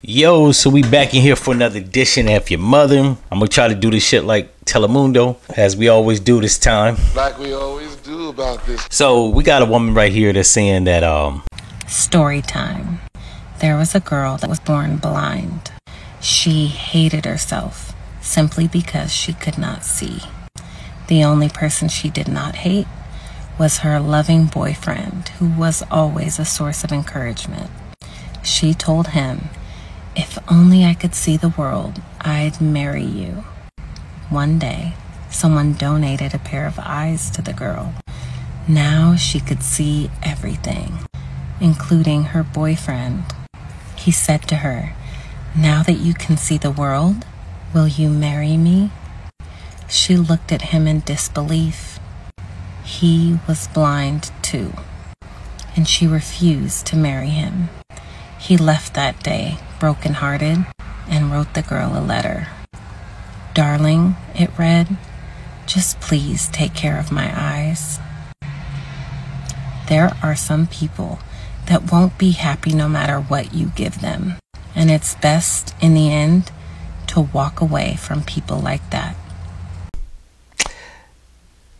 Yo, so we back in here for another edition of F-ya-Motha. I'm gonna try to do this shit like Telemundo, as we always do this time. Like we always do about this. So we got a woman right here that's saying that Story time. There was a girl that was born blind. She hated herself simply because she could not see. The only person she did not hate was her loving boyfriend, who was always a source of encouragement. She told him, "If only I could see the world, I'd marry you." One day, someone donated a pair of eyes to the girl. Now she could see everything, including her boyfriend. He said to her, "Now that you can see the world, will you marry me?" She looked at him in disbelief. He was blind too, and she refused to marry him. He left that day, brokenhearted, and wrote the girl a letter. "Darling," it read, "just please take care of my eyes." There are some people that won't be happy no matter what you give them, and it's best in the end to walk away from people like that.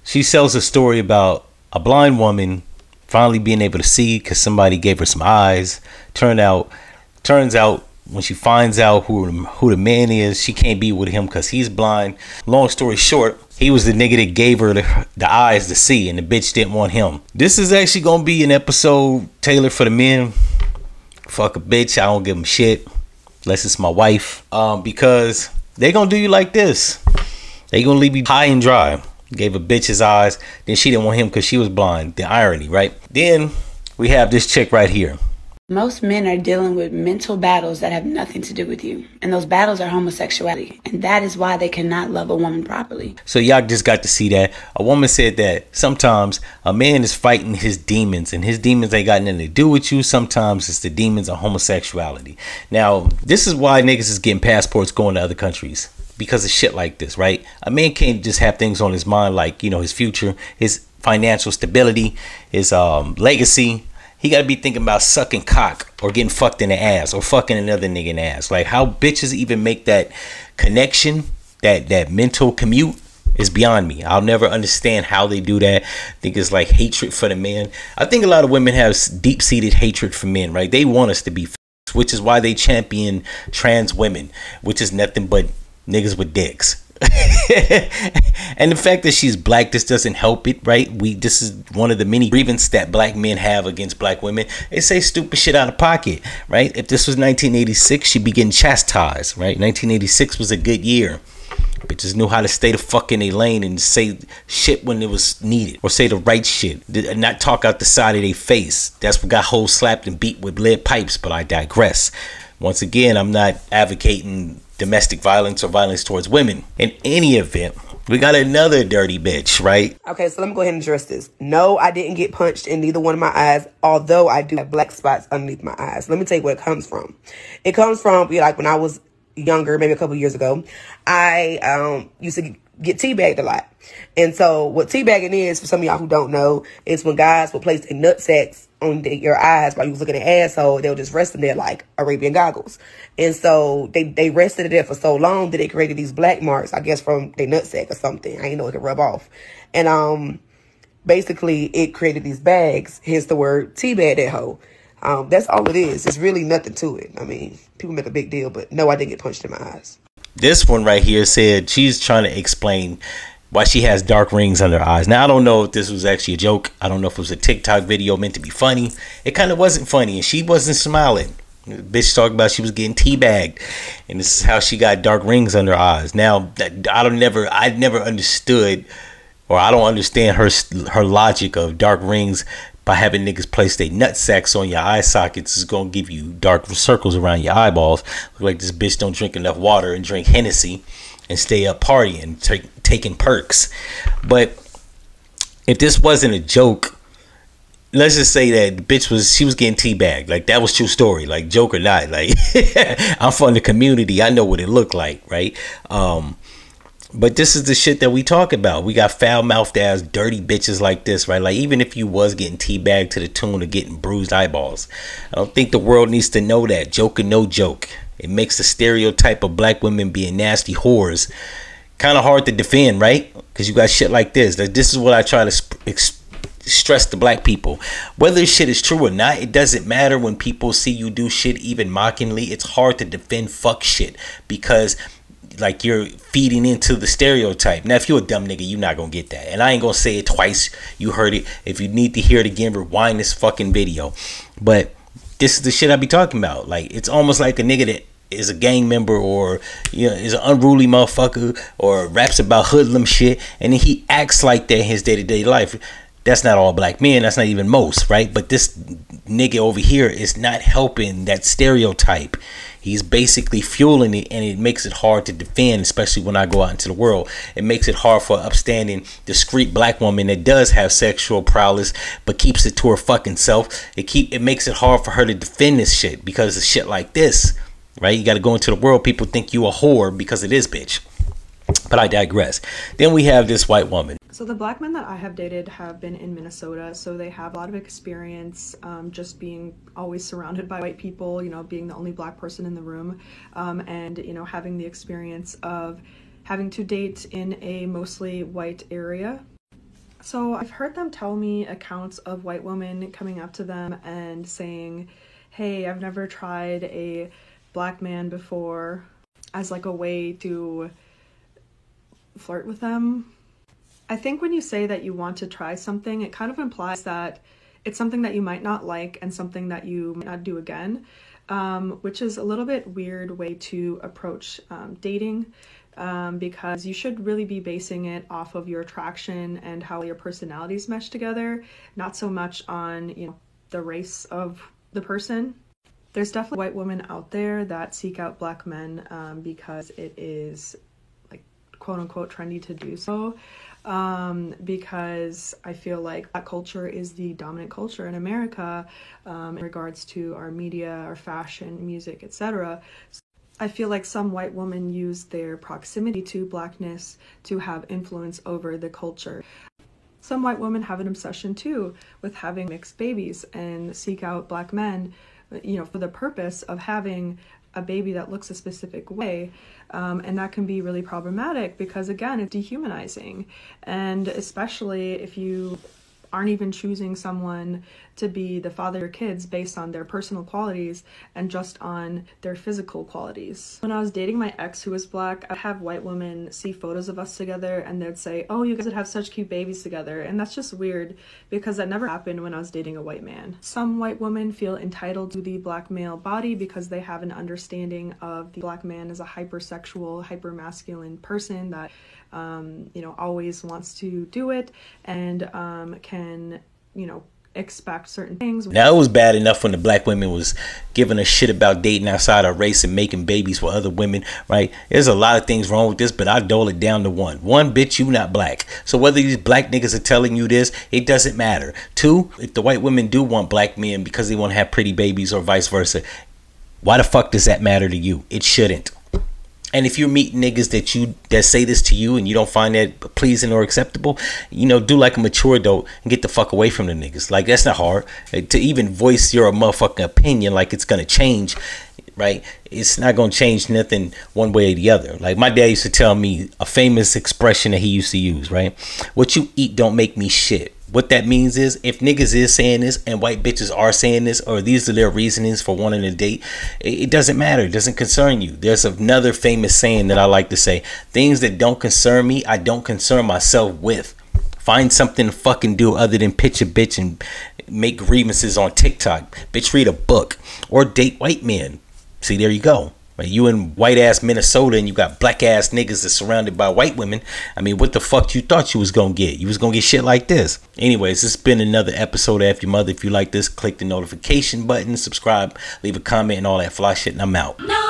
she sells a story about a blind woman finally being able to see because somebody gave her some eyes. Turns out when she finds out who the man is, she can't be with him because he's blind. Long story short, he was the nigga that gave her the eyes to see, and the bitch didn't want him. This is actually gonna be an episode tailored for the men. Fuck a bitch, I don't give them shit unless it's my wife, because they gonna do you like this. They gonna leave you high and dry. Gave a bitch his eyes, then she didn't want him because she was blind. The irony, right? Then we have this chick right here. Most men are dealing with mental battles that have nothing to do with you. And those battles are homosexuality. And that is why they cannot love a woman properly. So y'all just got to see that. A woman said that sometimes a man is fighting his demons, and his demons ain't got nothing to do with you. Sometimes it's the demons of homosexuality. Now, this is why niggas is getting passports going to other countries. Because of shit like this, right? A man can't just have things on his mind like, you know, his future, his financial stability, his legacy. He got to be thinking about sucking cock or getting fucked in the ass or fucking another nigga in the ass. Like, how bitches even make that connection, that mental commute, is beyond me. I'll never understand how they do that. I think it's like hatred for the man. I think a lot of women have deep-seated hatred for men, right? They want us to be, which is why they champion trans women, which is nothing but niggas with dicks. And the fact that she's black, this doesn't help it, right? This is one of the many grievances that black men have against black women. They say stupid shit out of pocket, right? If this was 1986, she'd be getting chastised, right? 1986 was a good year. Bitches knew how to stay the fuck in their lane and say shit when it was needed, or say the right shit, and not talk out the side of their face. That's what got hoes slapped and beat with lead pipes, but I digress. Once again, I'm not advocating domestic violence or violence towards women. In any event, we got another dirty bitch, right? Okay, so let me go ahead and address this. No, I didn't get punched in neither one of my eyes, although I do have black spots underneath my eyes. Let me tell you where it comes from. It comes from, like, when I was younger, maybe a couple years ago, I used to get teabagged a lot. And so what teabagging is, for some of y'all who don't know, is when guys will place their nut sacks on your eyes while you was looking at asshole. They'll just rest in there like Arabian goggles. And so they rested it there for so long that they created these black marks, I guess, from their nutsack or something. I didn't know it could rub off. And basically it created these bags, hence the word teabag that hoe. That's all it is. There's really nothing to it. I mean, people make a big deal, but no, I didn't get punched in my eyes. This one right here said she's trying to explain why she has dark rings under her eyes. Now, I don't know if this was actually a joke. I don't know if it was a TikTok video meant to be funny. It kind of wasn't funny, and she wasn't smiling. The bitch talked about she was getting teabagged, and this is how she got dark rings under her eyes. Now, I never understood, or I don't understand her logic of dark rings. By having niggas place their nut sacks on your eye sockets is gonna give you dark circles around your eyeballs. Look like this bitch don't drink enough water and drink Hennessy and stay up partying, taking perks. But if this wasn't a joke, let's just say that the bitch she was getting teabagged. Like, that was true story. Like, joke or not, like I'm from the community. I know what it looked like, right? But this is the shit that we talk about. We got foul-mouthed ass dirty bitches like this, right? Like, even if you was getting teabagged to the tune of getting bruised eyeballs, I don't think the world needs to know that. Joke or no joke. It makes the stereotype of black women being nasty whores kind of hard to defend, right? Because you got shit like this. This is what I try to stress to black people. Whether shit is true or not, it doesn't matter. When people see you do shit even mockingly, it's hard to defend fuck shit, because like you're feeding into the stereotype. Now if you're a dumb nigga, you're not gonna get that, and I ain't gonna say it twice. You heard it. If you need to hear it again, rewind this fucking video. But this is the shit I be talking about. Like, it's almost like a nigga that is a gang member, or is an unruly motherfucker, or raps about hoodlum shit, and then he acts like that in his day-to-day life. That's not all black men. That's not even most, right? But this nigga over here is not helping that stereotype. He's basically fueling it, and it makes it hard to defend, especially when I go out into the world. It makes it hard for an upstanding, discreet black woman that does have sexual prowess but keeps it to her fucking self. It makes it hard for her to defend this shit because of shit like this, right? You got to go into the world. People think you a whore because of this bitch. But I digress. Then we have this white woman. So the black men that I have dated have been in Minnesota, so they have a lot of experience just being always surrounded by white people, being the only black person in the room, and, having the experience of having to date in a mostly white area. So I've heard them tell me accounts of white women coming up to them and saying, hey, I've never tried a black man before, as like a way to flirt with them. I think when you say that you want to try something, it kind of implies that it's something that you might not like and something that you might not do again, which is a little bit weird way to approach dating, because you should really be basing it off of your attraction and how your personalities mesh together, not so much on the race of the person. There's definitely white women out there that seek out black men because it is like quote unquote trendy to do so. Because I feel like that culture is the dominant culture in America in regards to our media, our fashion, music, etc. I feel like some white women use their proximity to blackness to have influence over the culture. Some white women have an obsession too with having mixed babies and seek out black men, for the purpose of having a baby that looks a specific way, and that can be really problematic because, again, it's dehumanizing, and especially if you aren't even choosing someone to be the father of your kids based on their personal qualities and just on their physical qualities. When I was dating my ex who was black, I'd have white women see photos of us together and they'd say, oh, you guys would have such cute babies together. And that's just weird because that never happened when I was dating a white man. Some white women feel entitled to the black male body because they have an understanding of the black man as a hypersexual, hypermasculine person that always wants to do it and can, expect certain things. Now, it was bad enough when the black women was giving a shit about dating outside our race and making babies with other women, right? There's a lot of things wrong with this, but I dole it down to one. One, bitch, you not black. So whether these black niggas are telling you this, it doesn't matter. Two, if the white women do want black men because they want to have pretty babies or vice versa, why the fuck does that matter to you? It shouldn't. And if you meet niggas that say this to you and you don't find that pleasing or acceptable, do like a mature adult and get the fuck away from the niggas. Like, that's not hard. To even voice your motherfucking opinion like it's gonna change, right? It's not gonna change nothing one way or the other. Like, my dad used to tell me a famous expression that he used to use, right? What you eat don't make me shit. What that means is, if niggas is saying this and white bitches are saying this, or these are their reasonings for wanting to date, it doesn't matter. It doesn't concern you. There's another famous saying that I like to say: things that don't concern me, I don't concern myself with. Find something to fucking do other than pitch a bitch and make grievances on TikTok. Bitch, read a book or date white men. See, there you go. You in white ass Minnesota and you got black ass niggas that's surrounded by white women. I mean, what the fuck you thought you was gonna get? You was gonna get shit like this. Anyways, this has been another episode of F-ya-Motha. If you like this, click the notification button, subscribe, leave a comment and all that fly shit, and I'm out. No.